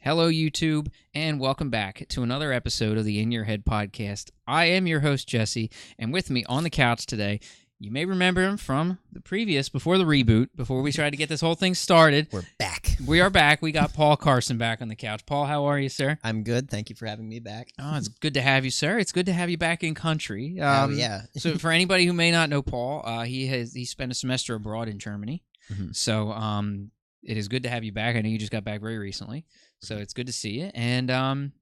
Hello, YouTube, and welcome back to another episode of the In Your Head podcast. I am your host, Jesse, and with me on the couch today, you may remember him from the previous, before the reboot, before we tried to get this whole thing started. We're back. We are back. We got Paul Carson back on the couch. Paul, how are you, sir? I'm good. Thank you for having me back. Oh, it's good to have you, sir. It's good to have you back in country. Yeah. So for anybody who may not know Paul, he spent a semester abroad in Germany. Mm-hmm. So it is good to have you back. I know you just got back very recently, so it's good to see you. And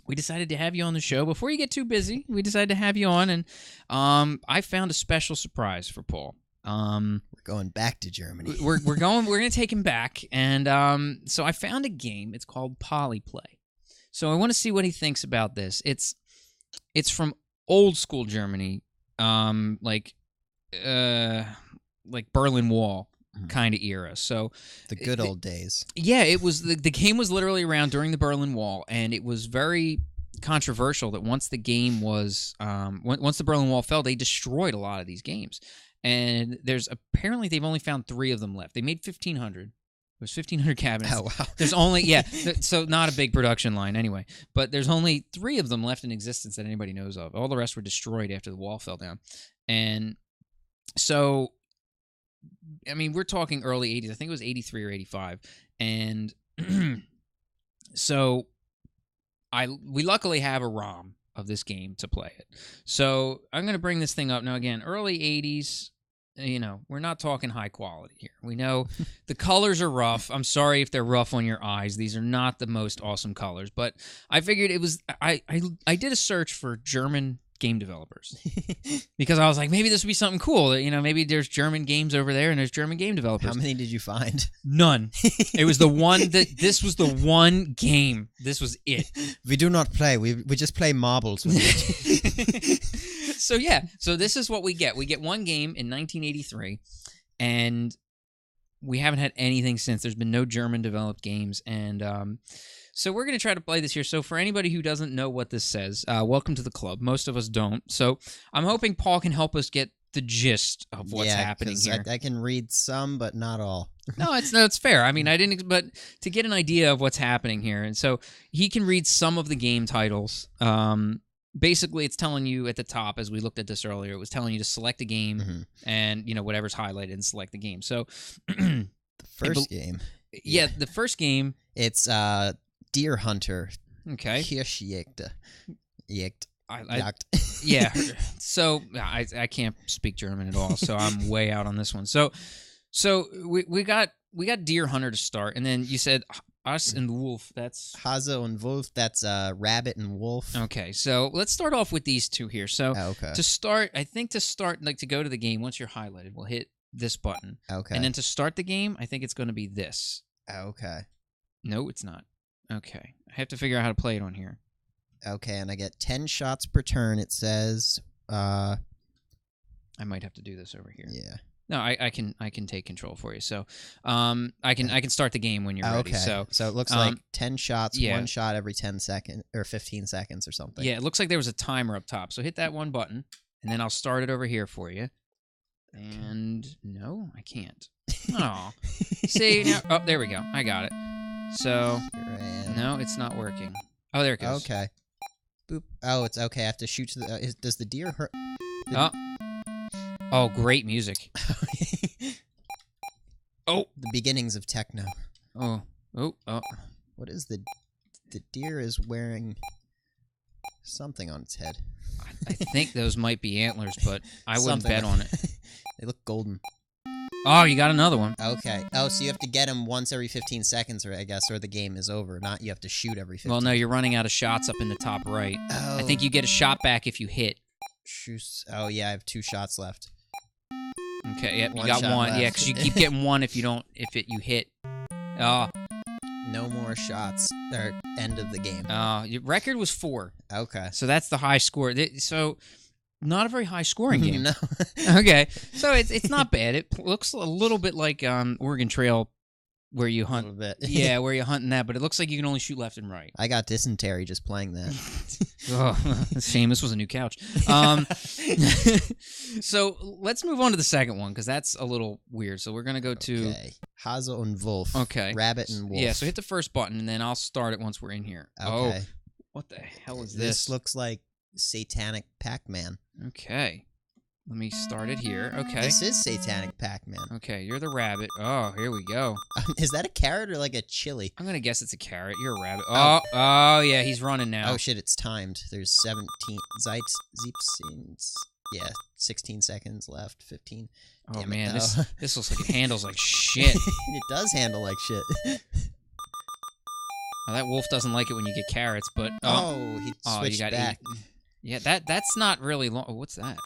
we decided to have you on the show. Before you get too busy, we decided to have you on, and I found a special surprise for Paul. We're going back to Germany. We're going to take him back, and so I found a game. It's called Polyplay. So I want to see what he thinks about this. It's from old school Germany, like Berlin Wall kind of era. So the good old days. Yeah, it was the game was literally around during the Berlin Wall, and it was very controversial that once the game was once the Berlin Wall fell, they destroyed a lot of these games. And apparently they've only found 3 of them left. They made 1,500. There's 1,500 cabinets. Oh, wow. There's only, so not a big production line anyway. But there's only 3 of them left in existence that anybody knows of. All the rest were destroyed after the wall fell down. And so, I mean, we're talking early 80s. I think it was 83 or 85. And so we luckily have a ROM of this game to play it. So I'm going to bring this thing up. Now, again, early 80s, we're not talking high quality here. We know the colors are rough. I'm sorry if they're rough on your eyes. These are not the most awesome colors. But I figured it was... I did a search for German game developers because I was like, maybe this would be something cool. Maybe there's German games over there and there's German game developers. How many did you find? None. It was the one this was the one game. This was it. We do not play. We just play marbles with it. So this is what we get. We get one game in 1983, and we haven't had anything since. There's been no German developed games, and so we're going to try to play this here. So for anybody who doesn't know what this says, welcome to the club. Most of us don't. So I'm hoping Paul can help us get the gist of what's happening here. I can read some, but not all. No, it's fair. I mean, but to get an idea of what's happening here. And so he can read some of the game titles. Basically, it's telling you at the top, as we looked at this earlier, it was telling you to select a game and, whatever's highlighted and select the game. So the first game. Yeah, the first game. It's Deer Hunter. Okay. Hirschjagd. Yeah. So I can't speak German at all, so I'm way out on this one. So we got Deer Hunter to start, and then you said Us and Wolf. That's Hase and Wolf. That's Rabbit and Wolf. Okay. So let's start off with these two here. So to start, like to go to the game, once you're highlighted, we'll hit this button. Okay. And then to start the game, I think it's going to be this. Okay. No, it's not. Okay. I have to figure out how to play it on here. Okay, and I get 10 shots per turn, it says. I might have to do this over here. Yeah. No, I can take control for you. So I can start the game when you're ready. So it looks like 10 shots, 1 shot every 10 seconds, or 15 seconds or something. Yeah, it looks like there was a timer up top. So hit that one button, and then I'll start it over here for you. And no, I can't. Oh. See, now, oh, there we go. I got it. So, no, it's not working. Oh, there it goes. Okay. Boop. Oh, it's okay. I have to shoot to the... does the deer hurt? Oh, great music. Oh. The beginnings of techno. Oh. What is the deer is wearing something on its head. I think those might be antlers, but I wouldn't bet on it. They look golden. Oh, you got another one. Okay. Oh, so you have to get them once every 15 seconds, or I guess, or the game is over. Not you have to shoot every 15. Well, no, you're running out of shots up in the top right. Oh. I think you get a shot back if you hit. Oh, yeah, I have 2 shots left. Okay, yep, you got one. Left. Yeah, because you keep getting one if you hit. Oh. No more shots. Or end of the game. Your record was 4. Okay. So that's the high score. So not a very high scoring game. No. Okay. So it's not bad. It looks a little bit like Oregon Trail where you A hunt. little bit. Yeah, where you're hunting that, but it looks like you can only shoot left and right. I got dysentery just playing that. Oh, shame. This was a new couch. So let's move on to the second one because that's a little weird. So we're gonna go to Hase und Wolf. Okay, Rabbit and Wolf. Yeah. So hit the first button and then I'll start it once we're in here. Okay. Oh, what the hell is This this? looks like Satanic Pac-Man. Okay. Let me start it here. Okay. This is Satanic Pac-Man. Okay, you're the rabbit. Oh, here we go. Is that a carrot or like a chili? I'm gonna guess it's a carrot. You're a rabbit. Oh, yeah, he's running now. Oh shit, it's timed. There's 17 zeeps. Yeah, 16 seconds left. 15. Oh Damn man, it, though. this looks like it handles like shit. It does handle like shit. Oh, that wolf doesn't like it when you get carrots, but He switched you got back. 8. Yeah, that's not really long. Oh, what's that?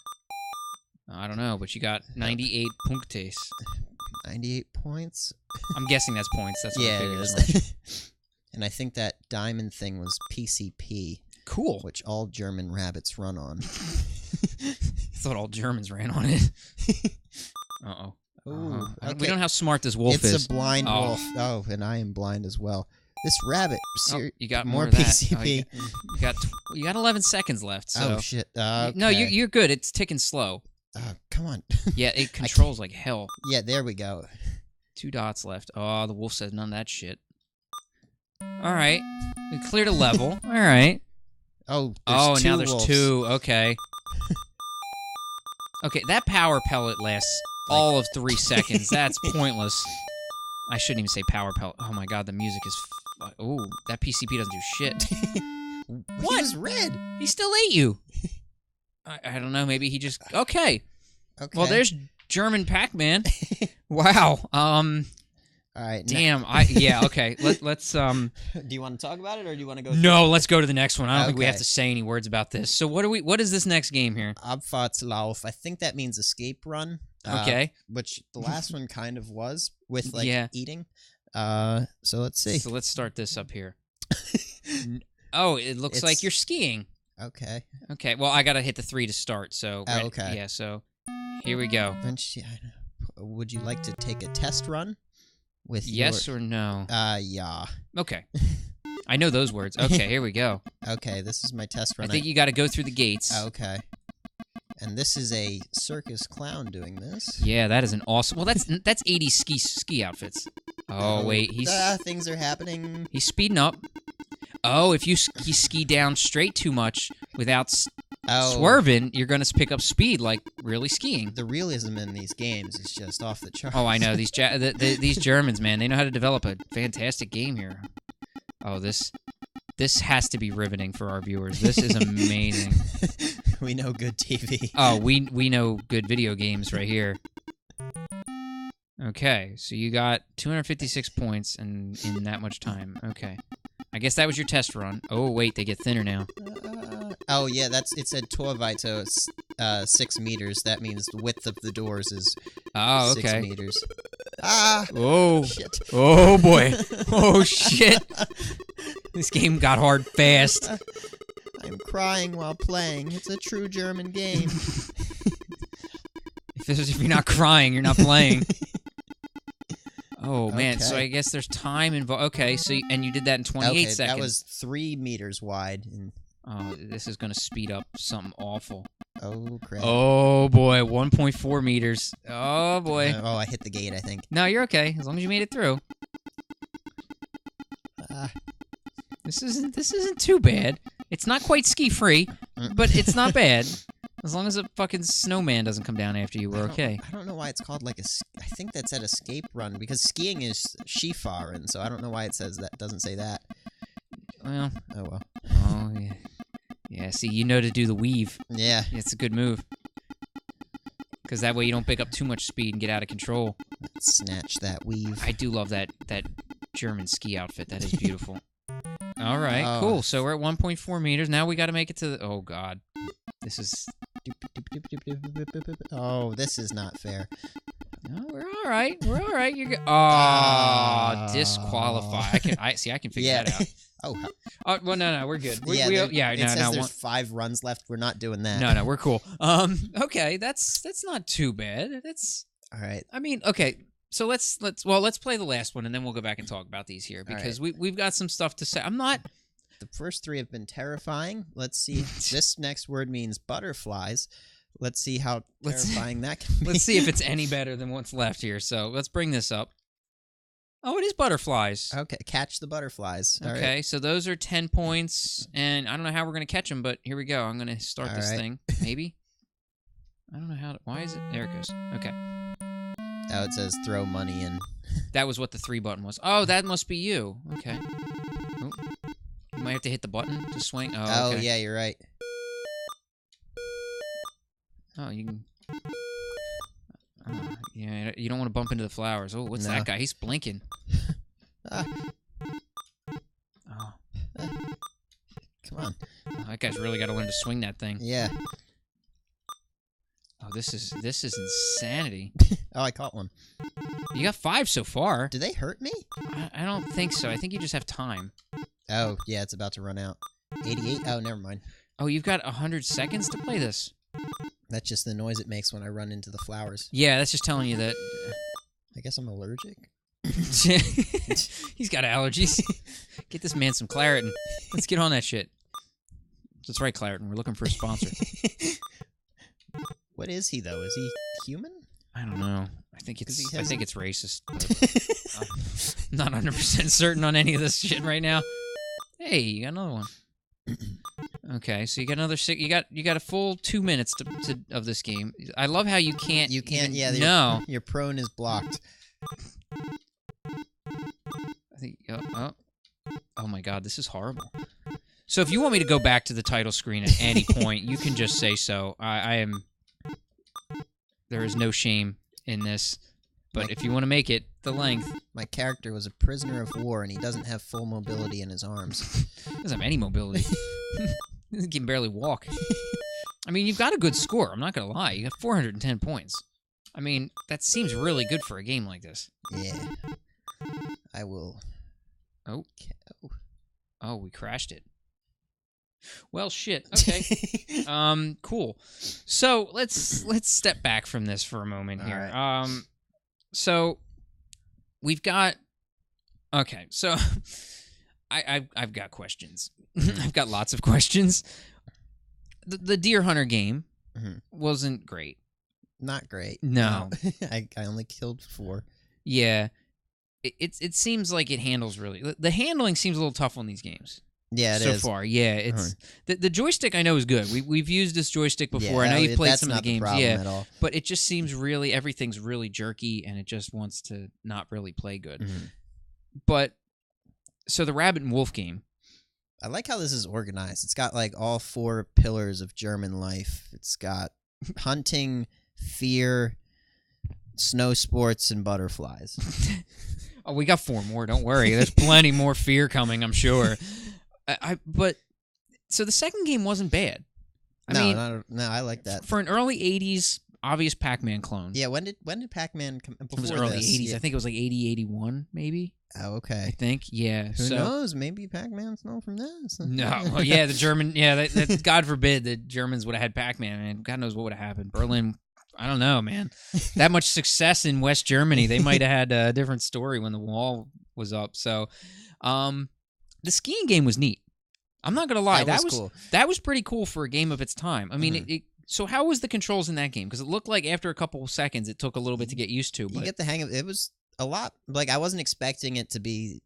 I don't know, but you got 98 punktes. 98 points. I'm guessing that's points. That's what I Yeah, figured it as much. is. And I think that diamond thing was PCP, Cool. which all German rabbits run on. I thought all Germans ran on it. Uh-oh. Ooh, We okay. don't know how smart this wolf It's is. a blind Oh. wolf. Oh, and I am blind as well. This rabbit. You got more more of that. PCP. You got 11 seconds left. So. Oh shit. No, Okay. you're good. It's ticking slow. Come on. Yeah, it controls like hell. Yeah, there we go. 2 dots left. Oh, the wolf says none of that shit. All right, we cleared a level. All right. Oh, Now two there's wolves. 2. Okay. Okay, that power pellet lasts all of 3 seconds. That's pointless. I shouldn't even say power pellet. Oh my god, the music is. Oh, that PCP doesn't do shit. What? He was red. He still ate you. I don't know. Maybe he just. Okay. Okay. Well, there's German Pac-Man. Wow. All right. Damn. Yeah. Okay. Let's. Do you want to talk about it, or do you want to go? No. Let's go to the next one. I don't think we have Okay. to say any words about this. So what is this next game here? Abfahrtslauf. I think that means escape run. Okay. Which the last one kind of was with like Yeah. eating. So let's see. So let's start this up here. Oh, it looks like you're skiing. Okay. Okay. Well, I gotta hit the 3 to start. So. Oh, okay. Yeah. So here we go. Would you like to take a test run? With Yes or no? Yeah. Okay. I know those words. Okay. Here we go. Okay, this is my test run. I think you got to go through the gates. Okay. And this is a circus clown doing this. Yeah, that is an awesome. Well, that's 80s ski outfits. Oh wait, things are happening. he's speeding up. Oh, if you ski down straight too much without swerving, you're gonna pick up speed like really skiing. The realism in these games is just off the charts. Oh, I know these these Germans, man. They know how to develop a fantastic game here. Oh, this has to be riveting for our viewers. This is amazing. We know good TV. Oh, we know good video games right here. Okay, so you got 256 points in that much time. Okay. I guess that was your test run. Oh, wait, they get thinner now. Oh, yeah, it said Torweite, so it's 6 meters. That means the width of the doors is 6 meters. Ah! Oh. Shit. Oh, boy. Oh, shit. This game got hard fast. I'm crying while playing. It's a true German game. If you're not crying, you're not playing. Oh, man. So Okay. I guess there's time involved. Okay, so and you did that in 28 Okay, seconds. that was 3 meters wide. And Oh, this is going to speed up something awful. oh, crap. Oh, boy. 1.4 meters. Oh, boy. Oh, I hit the gate, I think. No, you're okay. As long as you made it through. Ah. This isn't too bad. It's not quite ski-free, but it's not bad. As long as a fucking snowman doesn't come down after you, we're okay. I don't know why it's called like I think that said escape run because skiing is Skifahren, so I don't know why it says that. Doesn't say that. Well. Oh well. Oh yeah. Yeah. See, you know to do the weave. Yeah. It's a good move. Because that way you don't pick up too much speed and get out of control. Snatch that weave. I do love that German ski outfit. That is beautiful. All right. Oh. Cool. So we're at 1.4 meters. Now we got to make it to the. Oh God. This is. Oh, this is not fair. No, we're all right. We're all right. You're good. Oh, disqualify. I can figure Yeah. that out. Oh, Well, no, we're good. it says No, there's 5 runs left. We're not doing that. no, we're cool. Okay, that's not too bad. That's. All right. I mean, okay. So let's play the last one, and then we'll go back and talk about these here because we've got some stuff to say. I'm not. The first 3 have been terrifying. Let's see. This next word means butterflies. Let's see how terrifying that can be. Let's see if it's any better than what's left here. So let's bring this up. Oh, it is butterflies. Okay, catch the butterflies. Okay, so those are 10 points, and I don't know how we're going to catch them, but here we go. I'm going to start this thing. Maybe? I don't know how to... Why is it... There it goes. Okay. Oh, it says throw money in. That was what the 3 button was. Oh, that must be you. Okay. Oh. You might have to hit the button to swing. Oh, okay. Yeah, you're right. Oh, you can... yeah, you don't want to bump into the flowers. Oh, what's that guy? He's blinking. Oh. Come on. Oh, that guy's really got to learn to swing that thing. Yeah. Oh, this is insanity. Oh, I caught one. You got 5 so far. Do they hurt me? I don't think so. I think you just have time. Oh, yeah, it's about to run out. 88? Oh, never mind. Oh, you've got 100 seconds to play this. That's just the noise it makes when I run into the flowers. Yeah, that's just telling you that... I guess I'm allergic. He's got allergies. Get this man some Claritin. Let's get on that shit. That's right, Claritin. We're looking for a sponsor. What is he, though? Is he human? I don't know. I think it's racist. I'm not 100% certain on any of this shit right now. Hey, you got another one. Okay, so you got another 6. You got a full 2 minutes of this game. I love how you can't. You can't. Yeah. No. Your prone is blocked. I think. Oh my God, this is horrible. So if you want me to go back to the title screen at any point, you can just say so. I am. There is no shame in this. But if you want to make it the length... My character was a prisoner of war, and he doesn't have full mobility in his arms. He doesn't have any mobility. He can barely walk. I mean, you've got a good score. I'm not going to lie. You got 410 points. I mean, that seems really good for a game like this. Yeah. I will... Oh, we crashed it. Well, shit. Okay. Cool. So let's step back from this for a moment here. Right. So we've got. Okay, so I've got questions. I've got lots of questions. The Deer Hunter game wasn't great. Not great. No. I only killed 4. Yeah. It seems like it handles really. The handling seems a little tough on these games. Yeah, it is. So far, yeah, it's the joystick. I know is good. We've used this joystick before. I know you've played some of the games. At all. But it just seems everything's really jerky, and it just wants to not really play good. But so the Rabbit and Wolf game. I like how this is organized. It's got like all 4 pillars of German life. It's got hunting, fear, snow sports, and butterflies. Oh, we got 4 more. Don't worry. There's plenty more fear coming, I'm sure. But so the second game wasn't bad. No, I like that. For an early 80s obvious Pac-Man clone. Yeah, when did Pac-Man come before? It was early this? 80s. Yeah. I think it was like 80, 81 maybe. Oh, okay. I think, yeah. Who knows? Maybe Pac-Man's known from this. No. Well, yeah, the German, that God forbid the Germans would have had Pac-Man, man. God knows what would have happened. Berlin, I don't know, man. That much success in West Germany, they might have had a different story when the wall was up. So, the skiing game was neat. I'm not gonna lie, that was cool. That was pretty cool for a game of its time. I mean, so how was the controls in that game? Because it looked like after a couple of seconds, it took a little bit to get used to. But you get the hang of it. It was a lot. Like I wasn't expecting it to be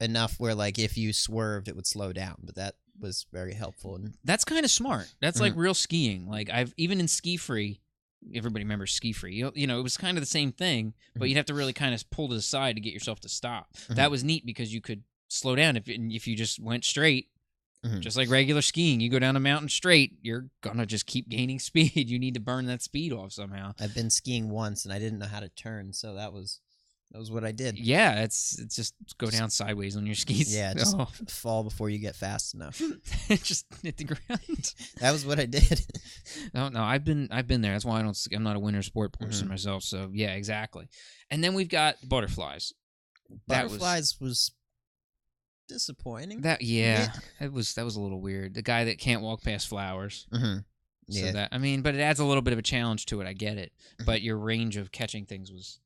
enough where like if you swerved, it would slow down. But that was very helpful. And that's kind of smart. That's like real skiing. Like even in Ski Free. Everybody remembers Ski Free. You know, it was kind of the same thing, but you'd have to really kind of pull to the side to get yourself to stop. That was neat because you could slow down if you just went straight, just like regular skiing. You go down a mountain straight, you're gonna just keep gaining speed. You need to burn that speed off somehow. I've been skiing once and I didn't know how to turn, so that was what I did. Yeah, it's just go down sideways on your skis. Yeah, just fall before you get fast enough. Just hit the ground. That was what I did. No, I've been there. That's why I'm not a winter sport person myself. So yeah, exactly. And then we've got butterflies. Butterflies was disappointing. That was a little weird. The guy that can't walk past flowers. Yeah. So but it adds a little bit of a challenge to it. I get it. But your range of catching things was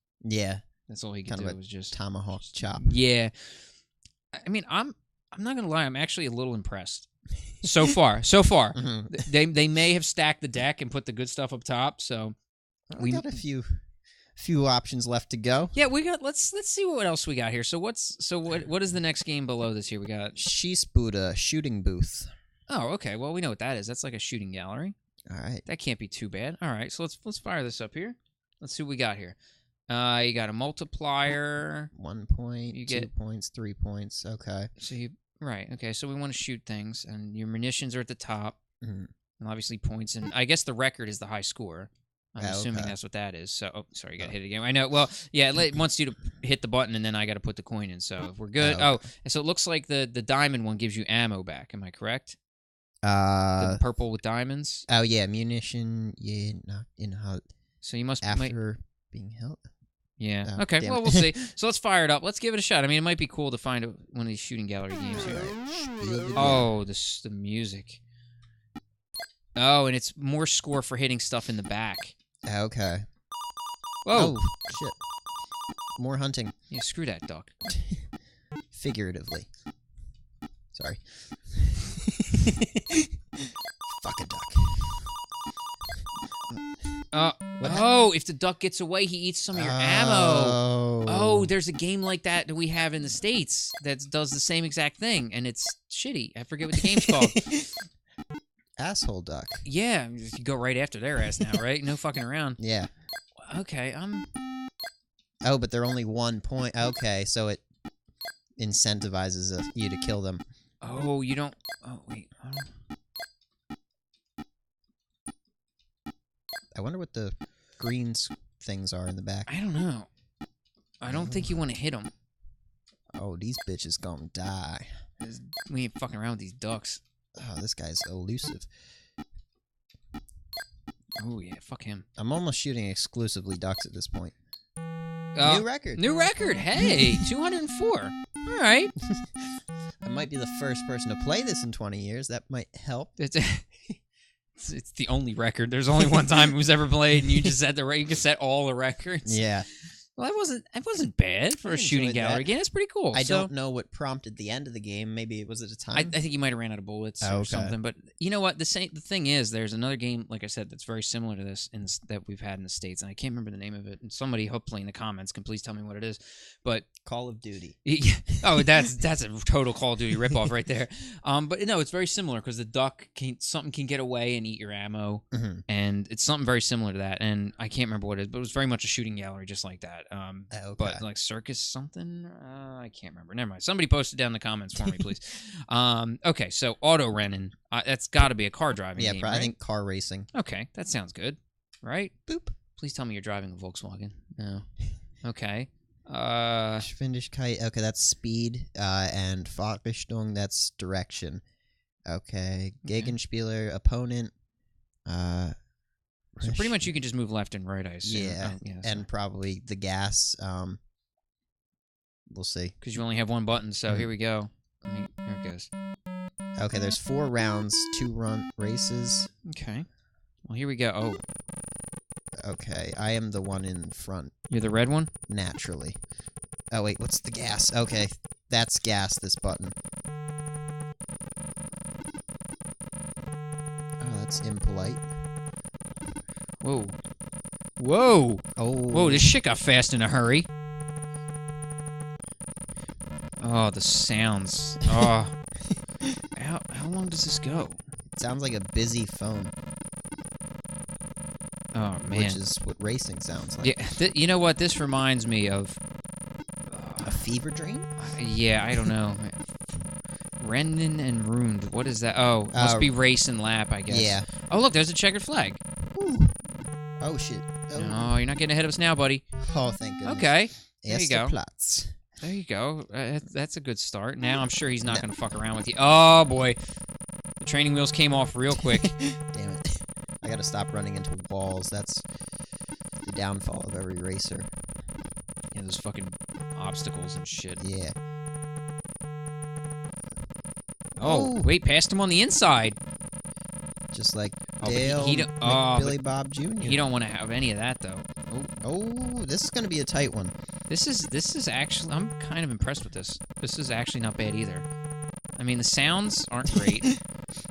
That's all he could Kind do of a was just tomahawk chop. Yeah. I mean, I'm not gonna lie. I'm actually a little impressed so far. Mhm. They may have stacked the deck and put the good stuff up top. So We got a few options left to go. yeah, we got. Let's see what else we got here. So what is the next game below this here? We got. Shisbuda shooting booth. Oh, okay. Well, we know what that is. That's like a shooting gallery. All right. That can't be too bad. All right. So let's fire this up here. Let's see what we got here. You got a multiplier. 1 point, You 2 get- points, 3 points. Okay. So right. Okay. So we want to shoot things, and your munitions are at the top, Mhm. and obviously points. And I guess the record is the high score. I'm Oh, assuming okay. that's what that is. So, oh, sorry, you got hit again. I know. Well, yeah, it wants you to hit the button, and then I got to put the coin in. So if we're good. Oh, and so it looks like the diamond one gives you ammo back. Am I correct? The Uh purple with diamonds. oh yeah, munition. Yeah, not in hot So you might. after being held. Yeah. Oh, Okay. damn Well, it. we'll see. So let's fire it up. Let's give it a shot. I mean, it might be cool to find one of these shooting gallery games here. Oh, the music. Oh, and it's more score for hitting stuff in the back. Okay. Whoa. Oh shit. More hunting, Yeah. Screw that duck. figuratively. Sorry. Fuck a duck. What Oh, if the duck gets away, he eats some of your ammo. Oh, Oh, there's a game like that we have in the States that does the same exact thing, and it's shitty. I forget what the game's called. asshole duck. Yeah, you go right after their ass now, right? No fucking around. Yeah. Okay, Oh, but they're only 1 point. Okay, so it incentivizes you to kill them. Oh, you don't... Oh, wait. I wonder what the green things are in the back. I don't know. I don't think you want to hit them. Oh, these bitches gonna die. We ain't fucking around with these ducks. Oh, this guy's elusive. Oh, yeah, fuck him. I'm almost shooting exclusively ducks at this point. Uh, New record. New record. Hey, 204. All right. I might be the first person to play this in 20 years. That might help. It's the only record. There's only one time it was ever played, and you just set you can set all the records. Yeah. Well, that wasn't bad for I a shooting enjoyed gallery that. game. It's pretty cool. I So, don't know what prompted the end of the game. Maybe it was at a time. I think you might have ran out of bullets Oh, or okay. something. But you know what? The thing is, there's another game, like I said, that's very similar to this that we've had in the States, and I can't remember the name of it. And somebody, hopefully in the comments, can please tell me what it is. But Call of Duty. oh, that's a total Call of Duty ripoff right there. But no, it's very similar because the duck something can get away and eat your ammo, Mhm. and it's something very similar to that. And I can't remember what it is, but it was very much a shooting gallery, just like that. Okay. But like circus something, I can't remember. Never mind. Somebody post it down in the comments for me, please. Okay, so auto renting. That's got to be a car driving Yeah, game, I right? think car racing. Okay, that sounds good, right? Boop. Please tell me you're driving a Volkswagen. No. Okay. Geschwindigkeit. Okay, that's speed. And Fahrtrichtung, that's direction. Okay. Gegenspieler, opponent. So pretty much you can just move left and right, I assume. Yeah, So- and probably the gas. We'll see. because you only have one button. So Mhm. here we go. Here it goes. Okay, there's 4 rounds, 2 run races. Okay. Well, here we go. Oh, Okay, I am the one in front, you're the red one? naturally. Oh, wait, what's the gas? Okay, that's gas, this button. Oh, that's impolite. Whoa. Whoa. Oh. Whoa, this shit got fast in a hurry. Oh, the sounds. Oh. How long does this go? It sounds like a busy phone, Oh, man. which is what racing sounds like. Yeah, you know what? This reminds me of... A fever dream? yeah, I don't know. Rennen and Ruined. What is that? Oh, must be race and lap, I guess. Yeah. Oh, look, there's a checkered flag. Ooh. Oh, shit. Oh. No, you're not getting ahead of us now, buddy. Oh, thank goodness. Okay. There you Erster go. Platz. There you go. That's a good start. Now I'm sure he's not going to fuck around with you. Oh, boy. The training wheels came off real quick. Damn it. I gotta stop running into walls. That's the downfall of every racer. Yeah, those fucking obstacles and shit. Yeah. Oh, Oh. wait, passed him on the inside. Just like Oh, Dale but he don't- oh, Billy Bob Jr. You don't want to have any of that, though. Oh, Oh, this is gonna be a tight one. This is actually, I'm kind of impressed with this. This is actually not bad either. I mean, the sounds aren't great.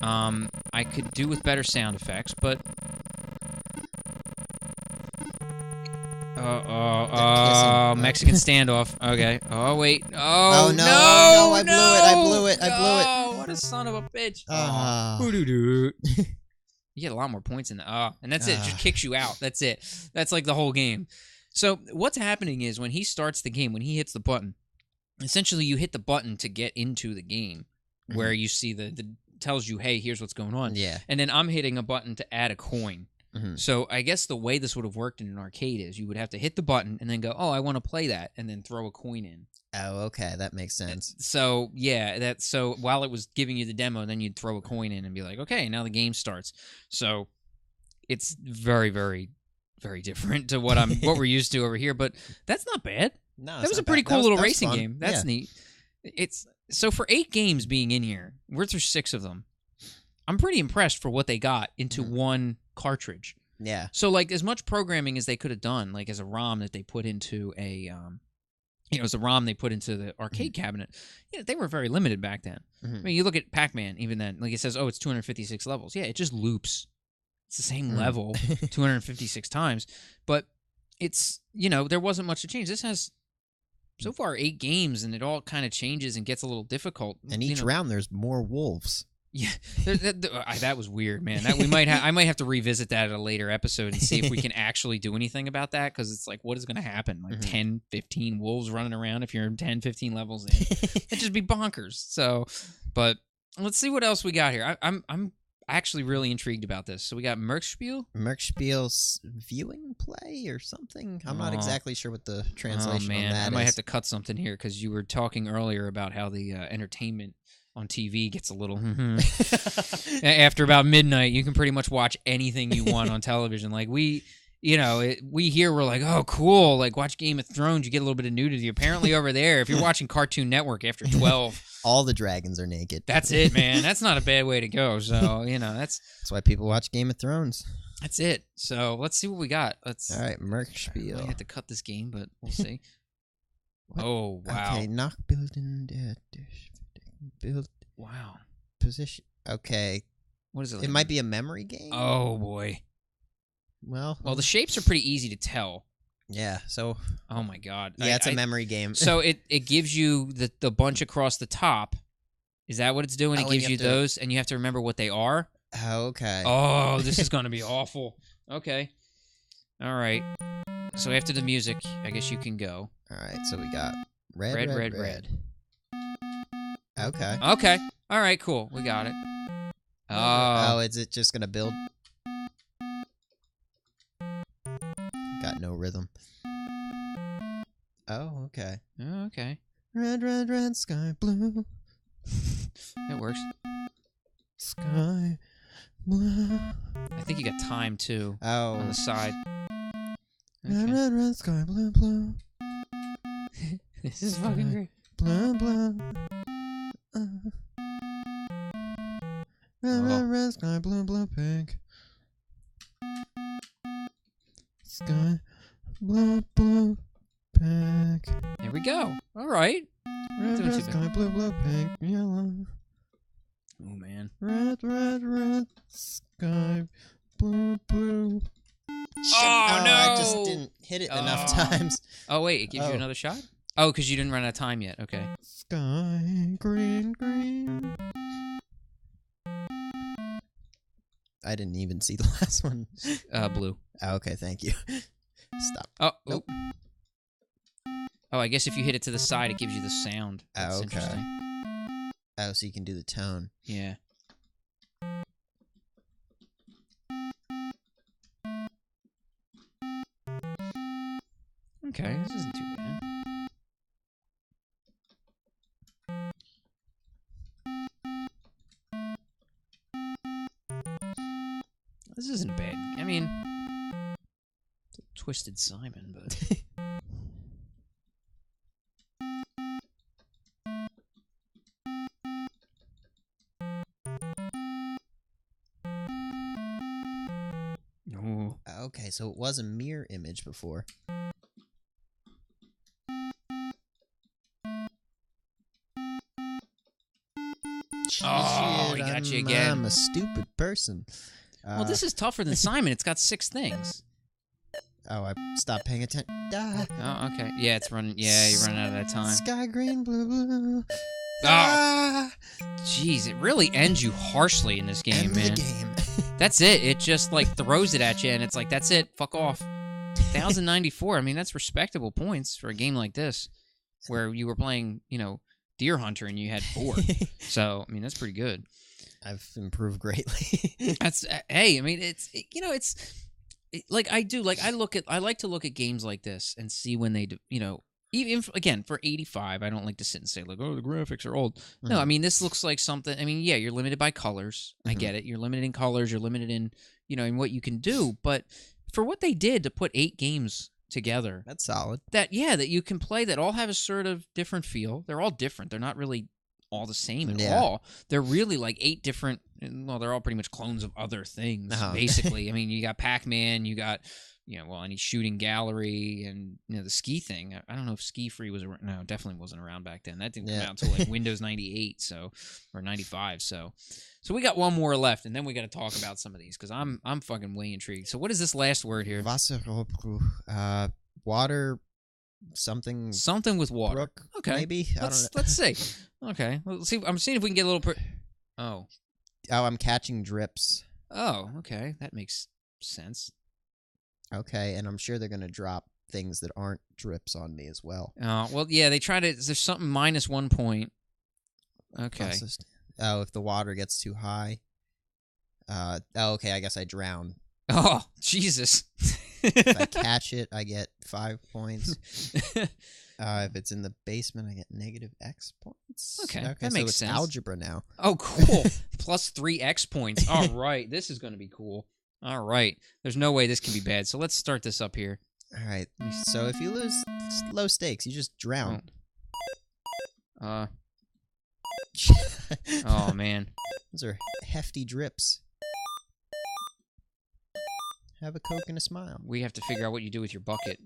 I could do with better sound effects, but Mexican standoff. Okay. Oh wait. Oh no, no! I blew it. Oh, what a son of a bitch! You get a lot more points in that. And that's it. Just kicks you out. That's it. That's like the whole game. So what's happening is when he starts the game, when he hits the button, essentially you hit the button to get into the game, where you see the tells you, hey, here's what's going on. Yeah. And then I'm hitting a button to add a coin. Mm-hmm. So I guess the way this would have worked in an arcade is you would have to hit the button and then go, oh, I want to play that, and then throw a coin in. Oh, okay, that makes sense. So yeah, so while it was giving you the demo, then you'd throw a coin in and be like, okay, now the game starts. So it's very, very, very different to what we're used to over here, but that's not bad. No, that was a pretty cool little racing fun. game. That's neat. It's so for 8 games being in here, we're through 6 of them. I'm pretty impressed for what they got into one cartridge. Yeah. So like as much programming as they could have done, like as a ROM that they put into a as a ROM they put into the arcade cabinet, they were very limited back then. I mean, you look at Pac-Man, even then, like it says, oh, it's 256 levels. Yeah, it just loops. It's the same level 256 times, but it's, there wasn't much to change. This has so far 8 games, and it all kind of changes and gets a little difficult. And each round there's more wolves. Yeah, that was weird, man. That I might have to revisit that at a later episode and see if we can actually do anything about that, because it's like, what is going to happen? Like 10, 15 wolves running around if you're 10, 15 levels in. It'd just be bonkers. So, but let's see what else we got here. I'm actually really intrigued about this. So we got Merkspiel's viewing play or something. I'm not exactly sure what the translation on that is. I might have to cut something here, because you were talking earlier about how the entertainment on TV gets a little after about midnight. You can pretty much watch anything you want on television. Like we here, we're like, oh, cool. Like watch Game of Thrones, you get a little bit of nudity. Apparently over there, if you're watching Cartoon Network after 12, all the dragons are naked. That's it, man. That's not a bad way to go. So that's why people watch Game of Thrones. That's it. So let's see what we got. All right, Merkspiel. I have to cut this game, but we'll see. Oh wow. Okay, knock building build. Wow. Position. Okay. What is it? It might be a memory game. Oh boy. Well, the shapes are pretty easy to tell. Yeah. So. Oh my god. Yeah, it's a memory game. So it gives you the bunch across the top. Is that what it's doing? It gives you those, and you have to remember what they are. Okay. Oh, this is going to be awful. Okay. All right. So after the music, I guess you can go. All right. So we got red. Okay. Okay. All right, cool. We got it. Oh, is it just going to build? Got no rhythm. Oh, okay. Okay. Red, sky blue. It works. Sky blue. I think you got time, too. Oh. On the side. Okay. Red, sky blue. This is fucking great. Blue. Red, sky blue, pink. Sky blue, pink. There we go. All right. Red, sky blue, pink, yellow. Oh man. Red, sky blue. Oh no! I just didn't hit it enough times. Oh wait, it gives you another shot? Oh, because you didn't run out of time yet. Okay. Sky green. I didn't even see the last one. Blue. Oh, okay, thank you. Stop. Oh, nope. Oh, I guess if you hit it to the side, it gives you the sound. That's okay. Interesting. Oh, so you can do the tone. Yeah. Okay, this isn't too bad. This isn't bad. I mean, it's a Twisted Simon, but... Okay, so it was a mirror image before. Oh, Shit, he got you again. I'm a stupid person. Well, this is tougher than Simon. It's got 6 things. Oh, I stopped paying attention. Oh, okay. Yeah, it's running. Yeah, you're running out of that time. Sky green, blue, blue. Oh, jeez, it really ends you harshly in this game, End man. the game. That's it. It just like throws it at you, and it's like, that's it. Fuck off. 1,094. I mean, that's respectable points for a game like this, where you were playing, Deer Hunter, and you had 4. So, I mean, that's pretty good. I've improved greatly. That's hey. I mean, I like to look at games like this and see when they do, even again for 85, I don't like to sit and say like, oh, the graphics are old. Mm-hmm. No, I mean, this looks like something. I mean, yeah, you're limited by colors. I get it. You're limited in colors. You're limited in in what you can do. But for what they did to put 8 games together, That's solid. that you can play, that all have a sort of different feel. They're all different. They're not really all the same at all. They're really like 8 different. Well, they're all pretty much clones of other things, basically. I mean, you got Pac-Man, you got, any shooting gallery, and, the ski thing. I don't know if Ski Free was around. No, it definitely wasn't around back then. That didn't come out until like Windows 98, or 95. So we got one more left, and then we got to talk about some of these, because I'm fucking way intrigued. So what is this last word here? Wasser, water, something with water. Brook, Okay, maybe. Let's see. Okay, let's see. I'm seeing if we can get a little. Oh, I'm catching drips. Oh, okay. That makes sense. Okay, and I'm sure they're gonna drop things that aren't drips on me as well. Well, yeah, they try to. There's something -1 point. Okay. If the water gets too high. Okay, I guess I drown. Oh, Jesus. If I catch it, I get 5 points. If it's in the basement, I get -X points. Okay, that so makes it's sense. Algebra now. Oh, cool. Plus 3 X points. All right, this is going to be cool. All right, there's no way this can be bad. So let's start this up here. All right. So if you lose, it's low stakes. You just drown. Oh man, those are hefty drips. Have a Coke and a smile. We have to figure out what you do with your bucket.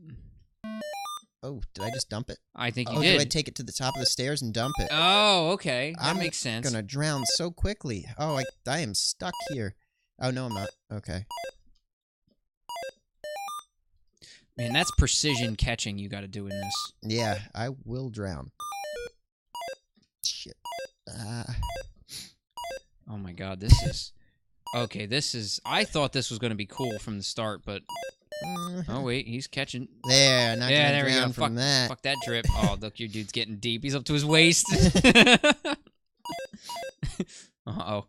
Oh, did I just dump it? I think you did. Do I take it to the top of the stairs and dump it? Oh, okay. That makes sense. I'm gonna drown so quickly. Oh, I am stuck here. Oh, no, I'm not. Okay. Man, that's precision catching you got to do in this. Yeah, I will drown. Shit. Oh my god, this is... Okay, this is... I thought this was going to be cool from the start, but... Oh, wait, he's catching... There, not yeah, gonna there we drown go. from that. Fuck that drip. Oh, look, your dude's getting deep. He's up to his waist. Uh-oh.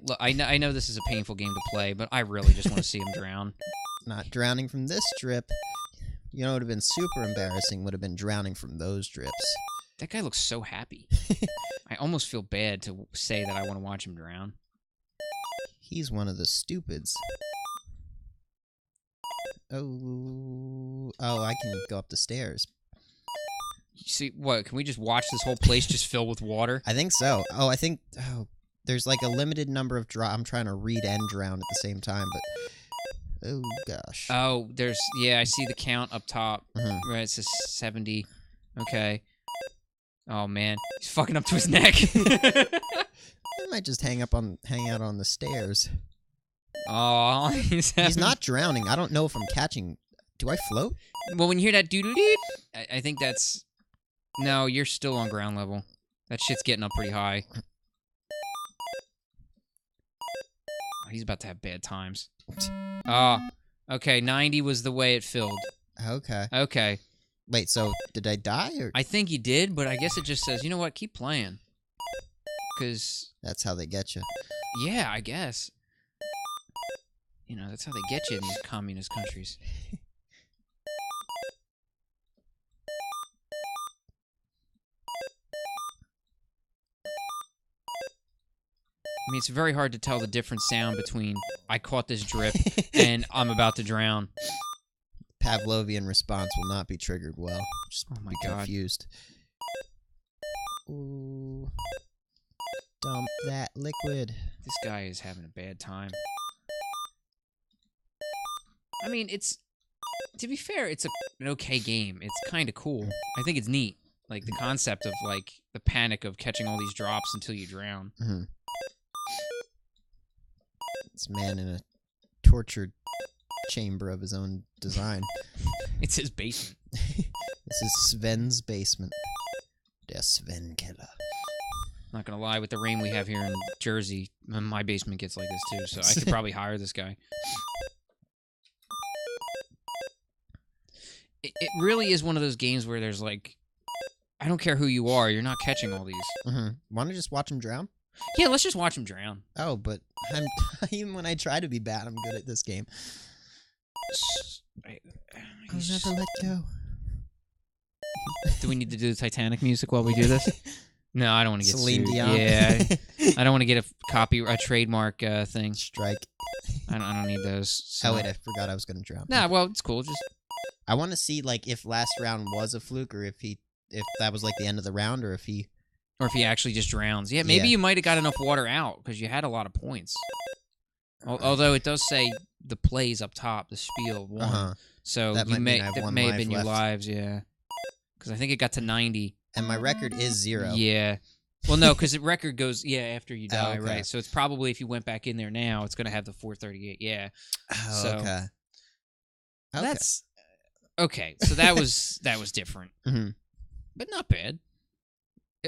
Look, I know this is a painful game to play, but I really just want to see him drown. Not drowning from this drip. You know what would have been super embarrassing would have been drowning from those drips. That guy looks so happy. I almost feel bad to say that I want to watch him drown. He's one of the stupids. Oh, I can go up the stairs. See, what, can we just watch this whole place just fill with water? I think so. There's like a limited number of I'm trying to read and drown at the same time, but... Oh, gosh. Oh, yeah, I see the count up top. Mm-hmm. Right, it says 70. Okay. Oh, man. He's fucking up to his neck. I might just hang out on the stairs. Oh, he's not drowning. I don't know if I'm catching... Do I float? Well, when you hear that doo-doo-doo, I think that's... No, you're still on ground level. That shit's getting up pretty high. Oh, he's about to have bad times. Okay, 90 was the way it filled. Okay. Okay. Wait, so did I die? Or? I think you did, but I guess it just says, you know what, keep playing. Because... That's how they get you. Yeah, I guess. That's how they get you in these communist countries. I mean, it's very hard to tell the different sound between I caught this drip and I'm about to drown. Pavlovian response will not be triggered well. Just oh my be god. Confused. Ooh. Dump that liquid. This guy is having a bad time. I mean, to be fair, it's an okay game. It's kind of cool. I think it's neat. Like the concept of like the panic of catching all these drops until you drown. Mm-hmm. This man in a tortured chamber of his own design. It's his basement. This is Sven's basement. Der Sven Keller. Not gonna lie, with the rain we have here in Jersey, my basement gets like this too. So I could probably hire this guy. It really is one of those games where there's like, I don't care who you are, you're not catching all these. Mm-hmm. Want to just watch him drown? Yeah, let's just watch him drown. Oh, but even when I try to be bad, I'm good at this game. I'll never let go. Do we need to do the Titanic music while we do this? No, I don't want to get Celine sued. Dion. Yeah, I don't want to get a trademark thing. Strike. I don't need those. So. Oh wait, I forgot I was gonna drown. Nah, well, it's cool. Just I want to see like if last round was a fluke, or if that was like the end of the round, or if he actually just drowns. Yeah, maybe you might have got enough water out because you had a lot of points. Although it does say the plays up top, the spiel won. So that may have been your lives, yeah. Because I think it got to 90. And my record is 0. Yeah. Well, no, because the record goes, after you die, okay. right? So it's probably, if you went back in there now, it's going to have the 438, yeah. Oh, so okay. That's, okay, so that was different. Mm-hmm. But not bad.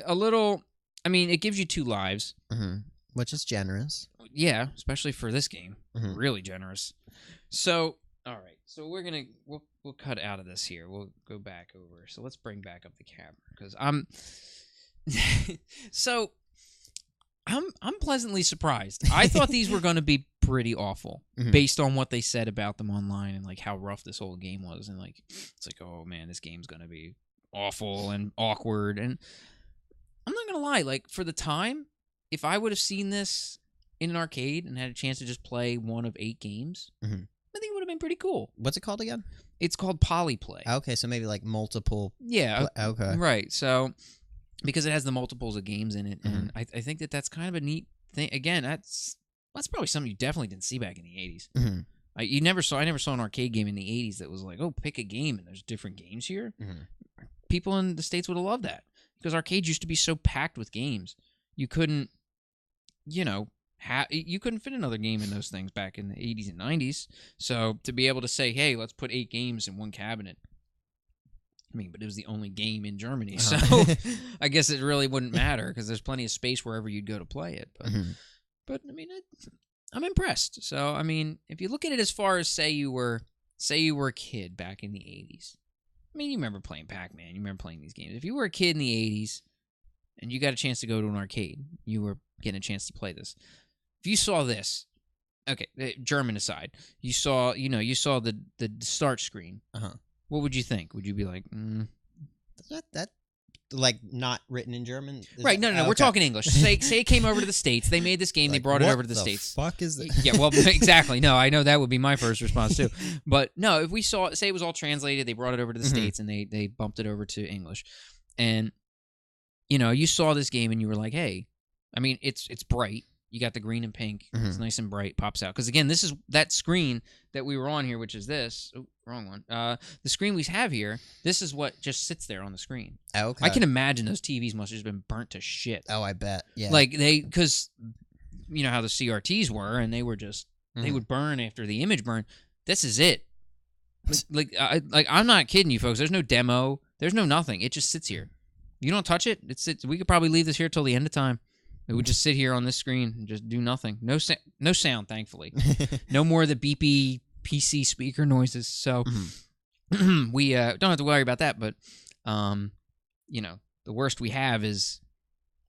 A little, I mean, it gives you 2 lives. Mm-hmm. Which is generous. Yeah, especially for this game. Mm-hmm. Really generous. So, all right. So we'll cut out of this here. We'll go back over. So let's bring back up the camera because I'm I'm pleasantly surprised. I thought these were going to be pretty awful based on what they said about them online and like how rough this whole game was, and like it's like, oh man, this game's going to be awful and awkward. And I'm not going to lie, like for the time, if I would have seen this in an arcade and had a chance to just play one of 8 games, I think it would have been pretty cool. What's it called again? It's called Polyplay. Okay, so maybe like multiple. Yeah. Okay. Right. So because it has the multiples of games in it, and I think that's kind of a neat thing. Again, that's probably something you definitely didn't see back in the 80s. Mm-hmm. I never saw an arcade game in the 80s that was like, oh, pick a game and there's different games here. People in the States would have loved that because arcades used to be so packed with games. You couldn't, you couldn't fit another game in those things back in the 80s and 90s. So to be able to say, hey, let's put 8 games in one cabinet. I mean, but it was the only game in Germany. So I guess it really wouldn't matter because there's plenty of space wherever you'd go to play it. But I mean, I'm impressed. So, I mean, if you look at it as far as say you were a kid back in the 80s. I mean, you remember playing Pac-Man. You remember playing these games. If you were a kid in the 80s and you got a chance to go to an arcade, you were getting a chance to play this. If you saw this, okay, German aside, you saw the start screen. What would you think? Would you be like, that like not written in German? Right? No. We're talking English. Say it came over to the States. They made this game. Like, they brought it over to the States. Fuck is that? Yeah, well, exactly. No, I know that would be my first response too. But no, if we say it was all translated, they brought it over to the States and they bumped it over to English, and you saw this game and you were like, hey, I mean, it's bright. You got the green and pink. It's nice and bright. Pops out. Because, again, this is that screen that we were on here, which is this. Oh, wrong one. The screen we have here, this is what just sits there on the screen. Okay. I can imagine those TVs must have just been burnt to shit. Oh, I bet. Yeah. Like, because you know how the CRTs were, and they were just, they would burn after the image burned. This is it. I'm not kidding you, folks. There's no demo. There's no nothing. It just sits here. You don't touch it. We could probably leave this here till the end of time. It would just sit here on this screen and just do nothing. No sound, thankfully. No more of the beepy PC speaker noises. So we don't have to worry about that. But, the worst we have is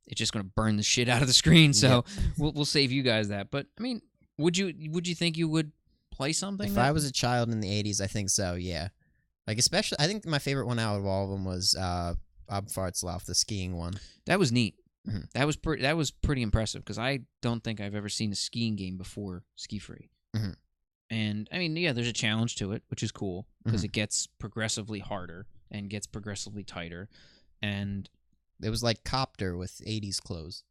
it's just going to burn the shit out of the screen. So we'll save you guys that. But, I mean, would you think you would play something? If I was a child in the 80s, I think so, yeah. Like, especially, I think my favorite one out of all of them was Bob Fartzlaff, the skiing one. That was neat. That was pretty impressive because I don't think I've ever seen a skiing game before Ski Free. And I mean, yeah, there's a challenge to it, which is cool because it gets progressively harder and gets progressively tighter. And it was like Copter with 80s clothes.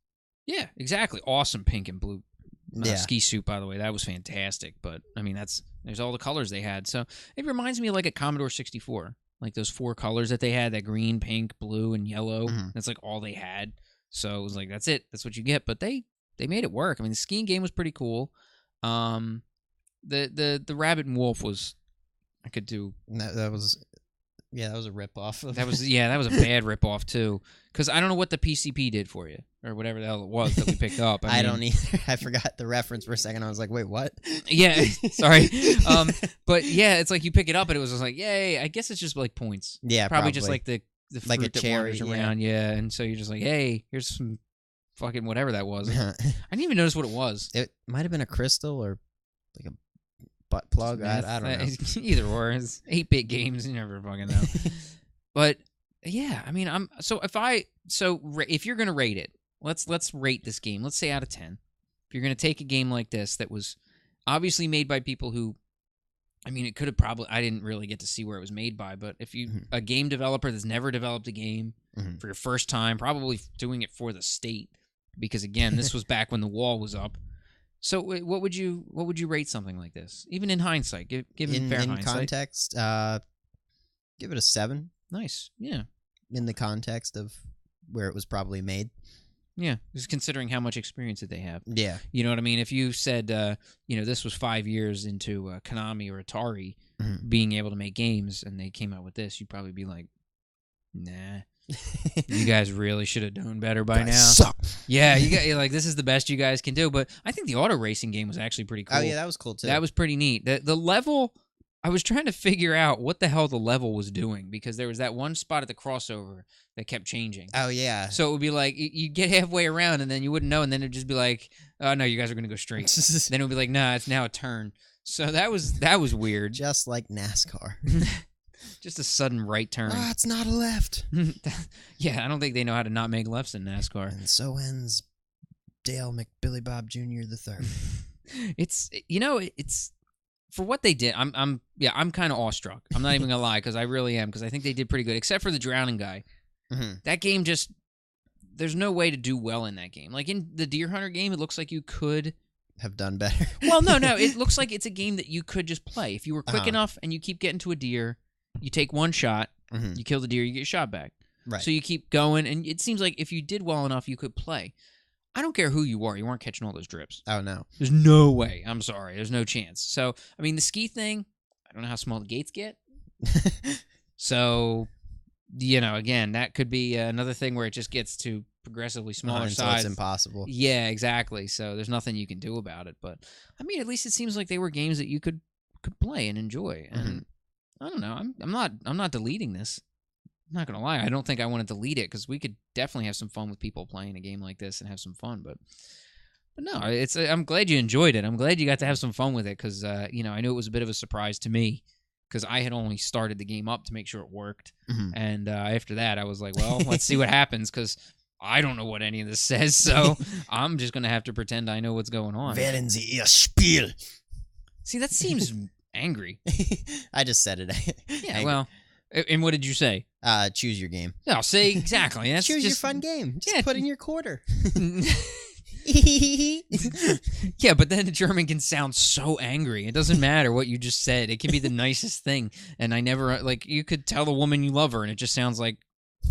Yeah, exactly. Awesome pink and blue ski suit, by the way. That was fantastic. But I mean, there's all the colors they had. So it reminds me of like a Commodore 64. like those 4 colors that they had, that green, pink, blue, and yellow. Mhm. That's like all they had. So it was like, that's it. That's what you get. But they made it work. I mean, the skiing game was pretty cool. The rabbit and wolf was, I could do. That was a ripoff. That was a bad ripoff too. Because I don't know what the PCP did for you, or whatever the hell it was that we picked up. I don't either. I forgot the reference for a second. I was like, wait, what? Yeah, sorry. But yeah, it's like you pick it up and it was just like, yay. I guess it's just like points. Yeah, probably just like the fruit like a that cherry wanders around. Yeah, and so you're just like, hey, here's some fucking whatever that was. I didn't even notice what it was. It might have been a crystal or like a butt plug. I don't know. Either or. It's 8-bit games. You never fucking know. But yeah, I mean, if you're gonna rate it, let's rate this game. Let's say out of 10. If you're gonna take a game like this that was obviously made by people who, I mean, it could have probably, I didn't really get to see where it was made by, but if you a game developer that's never developed a game for your first time, probably doing it for the state, because again, this was back when the wall was up. So what would you rate something like this? Even in hindsight, given fair hindsight. In context, give it a 7. Nice, yeah. In the context of where it was probably made. Yeah, just considering how much experience that they have. Yeah. You know what I mean? If you said, this was 5 years into Konami or Atari being able to make games and they came out with this, you'd probably be like, nah. You guys really should have done better by now. Suck. Yeah, you're like, this is the best you guys can do. But I think the auto racing game was actually pretty cool. Oh, yeah, that was cool, too. That was pretty neat. The level, I was trying to figure out what the hell the level was doing, because there was that one spot at the crossover that kept changing. Oh, yeah. So it would be like, you get halfway around, and then you wouldn't know, and then it would just be like, oh, no, you guys are going to go straight. Then it would be like, nah, it's now a turn. So that was weird. Just like NASCAR. Just a sudden right turn. Ah, it's not a left. Yeah, I don't think they know how to not make lefts in NASCAR. And so ends Dale McBilly Bob Jr. III. It's for what they did. I'm kind of awestruck. I'm not even gonna lie, because I really am, because I think they did pretty good, except for the drowning guy. That game just, there's no way to do well in that game. Like in the Deer Hunter game, it looks like you could have done better. Well, no, it looks like it's a game that you could just play if you were quick enough and you keep getting to a deer. You take one shot, you kill the deer, you get your shot back. Right. So you keep going, and it seems like if you did well enough, you could play. I don't care who you weren't catching all those drips. Oh, no. There's no way. I'm sorry. There's no chance. So, I mean, the ski thing, I don't know how small the gates get. So, again, that could be another thing where it just gets to progressively smaller size. It's impossible. Yeah, exactly. So there's nothing you can do about it. But, I mean, at least it seems like they were games that you could play and enjoy. And I don't know. I'm not deleting this. I'm not gonna lie. I don't think I want to delete it, because we could definitely have some fun with people playing a game like this and have some fun. But no, I'm glad you enjoyed it. I'm glad you got to have some fun with it, because I knew it was a bit of a surprise to me, because I had only started the game up to make sure it worked, and after that I was like, well, let's see what happens, because I don't know what any of this says, so I'm just gonna have to pretend I know what's going on. Wählen Sie Ihr Spiel. See, that seems angry. I just said it. Yeah, angry. well, and what did you say? Choose your game. No, say exactly. That's Choose just your fun game. Just put in your quarter. Yeah, but then the German can sound so angry. It doesn't matter what you just said. It can be the nicest thing. And I never, you could tell the woman you love her, and it just sounds like,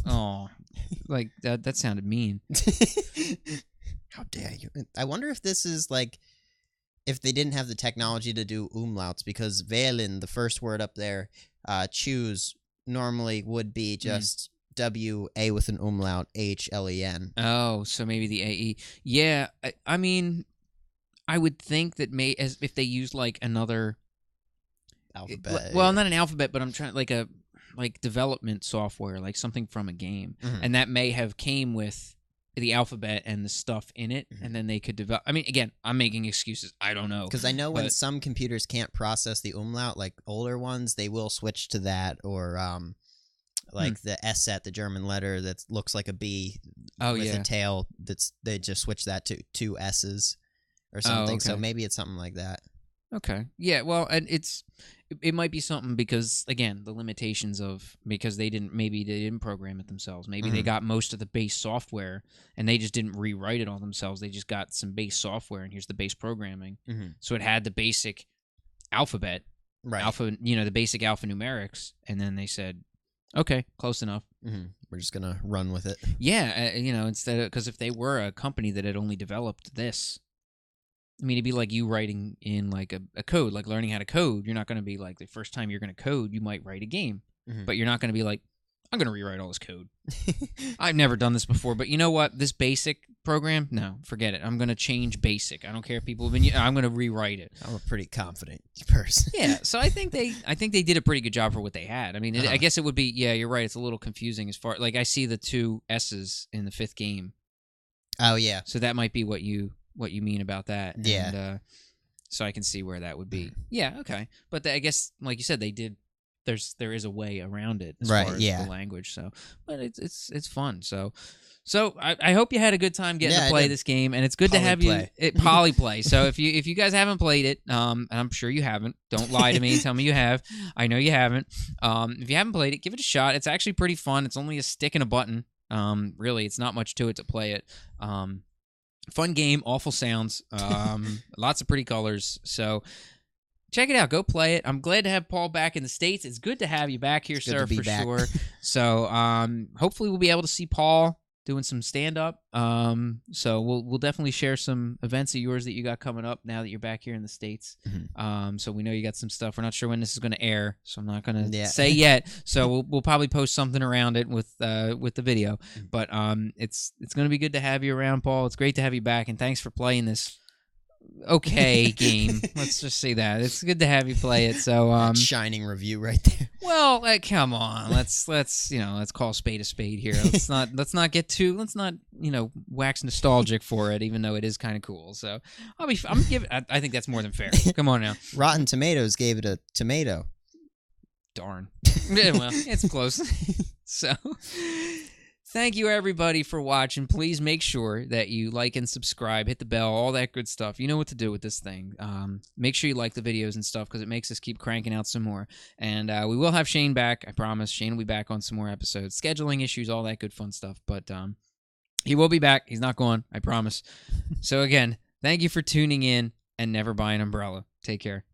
oh, like that sounded mean. How dare you? I wonder if this is if they didn't have the technology to do umlauts, because wählen, the first word up there, choose, normally would be just W-A with an umlaut, H-L-E-N. Oh, so maybe the A-E. Yeah, I mean, I would think that as if they used another alphabet. Well, not an alphabet, but I'm trying like development software, like something from a game, and that may have came with the alphabet and the stuff in it, and then they could develop. I mean, again, I'm making excuses. I don't know, because I know when some computers can't process the umlaut, like older ones, they will switch to that, or the S-set, the German letter that looks like a B with a tail. They just switch that to two S's or something. Oh, okay. So maybe it's something like that. Okay. Yeah. Well, and it might be something because, again, the limitations of, because they didn't program it themselves. Maybe they got most of the base software and they just didn't rewrite it all themselves. They just got some base software and here's the base programming. So it had the basic alphabet, right? The basic alphanumerics, and then they said, Okay, close enough. We're just gonna run with it. Yeah, instead of, because if they were a company that had only developed this, I mean, it'd be like you writing in like a code, like learning how to code. You're not going to be like the first time you're going to code, you might write a game, but you're not going to be like, I'm going to rewrite all this code. I've never done this before, but you know what? This basic program, no, forget it. I'm going to change basic. I don't care if people have been. I'm going to rewrite it. I'm a pretty confident person. Yeah, so I think they did a pretty good job for what they had. I mean, I guess it would be. Yeah, you're right. It's a little confusing as far like I see the 2 S's in the 5th game. Oh yeah. So that might be what you mean about that. Yeah. And, so I can see where that would be. Yeah. Okay. But I guess, like you said, they did. There is a way around it as far as the language. So, but it's fun. So I hope you had a good time getting to play this game, and it's good to have you polyplay. So if you guys haven't played it, and I'm sure you haven't, don't lie to me and tell me you have. I know you haven't. If you haven't played it, give it a shot. It's actually pretty fun. It's only a stick and a button. Really, it's not much to it to play it. Fun game, awful sounds, lots of pretty colors. So check it out. Go play it. I'm glad to have Paul back in the States. It's good to have you back here, sir, for sure. So hopefully we'll be able to see Paul doing some stand-up. So we'll definitely share some events of yours that you got coming up now that you're back here in the States. So we know you got some stuff. We're not sure when this is going to air, so I'm not going to say yet. So we'll probably post something around it with the video. But it's going to be good to have you around, Paul. It's great to have you back, and thanks for playing this game. Let's just say that it's good to have you play it. So shining review right there. Well, come on, let's call a spade here. Let's not wax nostalgic for it, even though it is kind of cool. So I think that's more than fair. Come on now. Rotten Tomatoes gave it a tomato. Darn. Yeah, well, it's close. So thank you, everybody, for watching. Please make sure that you like and subscribe, hit the bell, all that good stuff. You know what to do with this thing. Make sure you like the videos and stuff because it makes us keep cranking out some more. And we will have Shane back, I promise. Shane will be back on some more episodes. Scheduling issues, all that good fun stuff. But he will be back. He's not gone, I promise. So, again, thank you for tuning in, and never buy an umbrella. Take care.